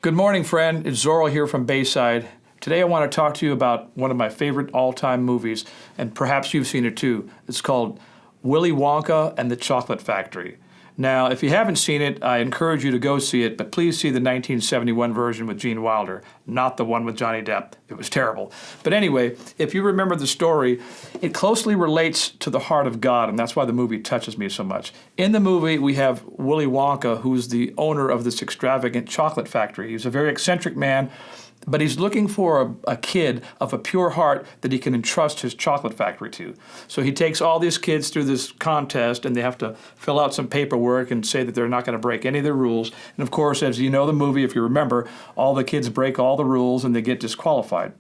Good morning, friend. It's Zorro here from Bayside. Today I want to talk to you about one of my favorite all-time movies, and perhaps you've seen it too. It's called Willy Wonka and the Chocolate Factory. Now, if you haven't seen it, I encourage you to go see it, but please see the 1971 version with Gene Wilder, not the one with Johnny Depp. It was terrible. But anyway, if you remember the story, it closely relates to the heart of God, and that's why the movie touches me so much. In the movie, we have Willy Wonka, who's the owner of this extravagant chocolate factory. He's a very eccentric man, but he's looking for a kid of a pure heart that he can entrust his chocolate factory to. So he takes all these kids through this contest, and they have to fill out some paperwork and say that they're not going to break any of the rules. And of course, as you know the movie, if you remember, all the kids break all the rules and they get disqualified.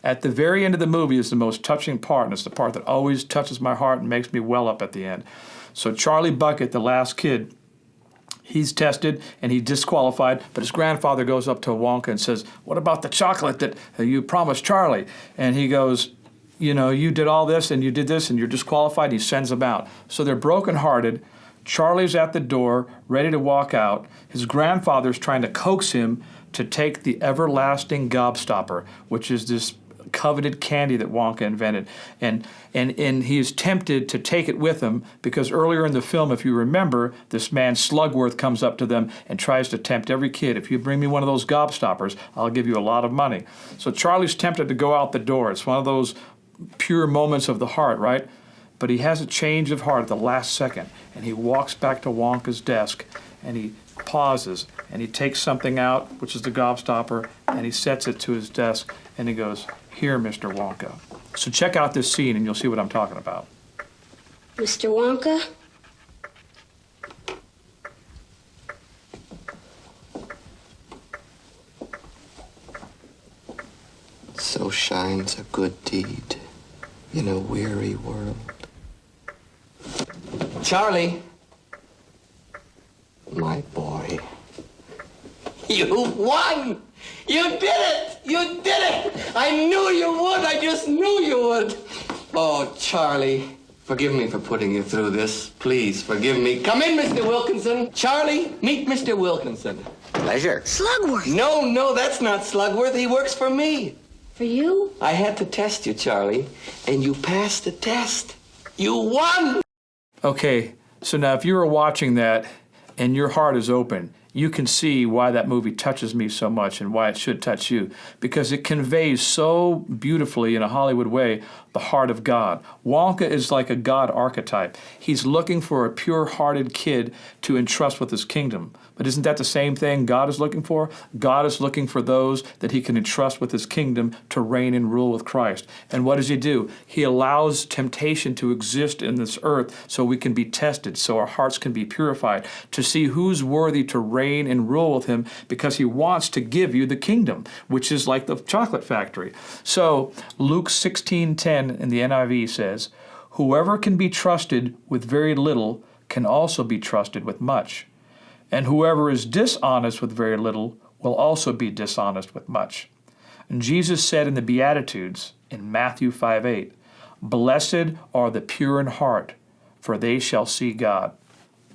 At the very end of the movie is the most touching part, and it's the part that always touches my heart and makes me well up at the end. So Charlie Bucket, the last kid, he's tested and he's disqualified, but his grandfather goes up to Wonka and says, "What about the chocolate that you promised Charlie?" And he goes, "You know, you did all this and you did this and you're disqualified." He sends him out. So they're brokenhearted. Charlie's at the door, ready to walk out. His grandfather's trying to coax him to take the everlasting gobstopper, which is this coveted candy that Wonka invented. And he is tempted to take it with him because earlier in the film, if you remember, this man Slugworth comes up to them and tries to tempt every kid. "If you bring me one of those gobstoppers, I'll give you a lot of money." So Charlie's tempted to go out the door. It's one of those pure moments of the heart, right? But he has a change of heart at the last second, and he walks back to Wonka's desk, and he pauses, and he takes something out, which is the gobstopper, and he sets it to his desk, and he goes, "Here, Mr. Wonka." So check out this scene, and you'll see what I'm talking about. Mr. Wonka? So shines a good deed in a weary world. Charlie, my boy, you won! You did it! You did it! I knew you would! I just knew you would! Oh, Charlie, forgive me for putting you through this. Please, forgive me. Come in, Mr. Wilkinson. Charlie, meet Mr. Wilkinson. Pleasure. Slugworth. No, that's not Slugworth. He works for me. For you? I had to test you, Charlie, and you passed the test. You won! Okay, so now if you were watching that and your heart is open, you can see why that movie touches me so much and why it should touch you, because it conveys so beautifully in a Hollywood way the heart of God. Wonka is like a God archetype. He's looking for a pure-hearted kid to entrust with his kingdom. But isn't that the same thing God is looking for? God is looking for those that he can entrust with his kingdom to reign and rule with Christ. And what does he do? He allows temptation to exist in this earth so we can be tested, so our hearts can be purified, to see who's worthy to reign and rule with him, because he wants to give you the kingdom, which is like the chocolate factory. So Luke 16:10 in the NIV says, "Whoever can be trusted with very little can also be trusted with much. And whoever is dishonest with very little will also be dishonest with much." And Jesus said in the Beatitudes in Matthew 5:8, "Blessed are the pure in heart, for they shall see God."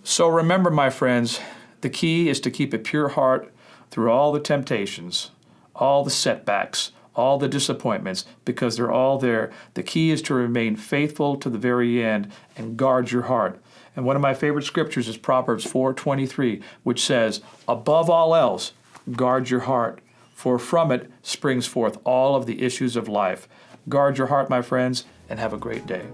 So remember, my friends, the key is to keep a pure heart through all the temptations, all the setbacks, all the disappointments, because they're all there. The key is to remain faithful to the very end and guard your heart. And one of my favorite scriptures is Proverbs 4:23, which says, "Above all else, guard your heart, for from it springs forth all of the issues of life." Guard your heart, my friends, and have a great day.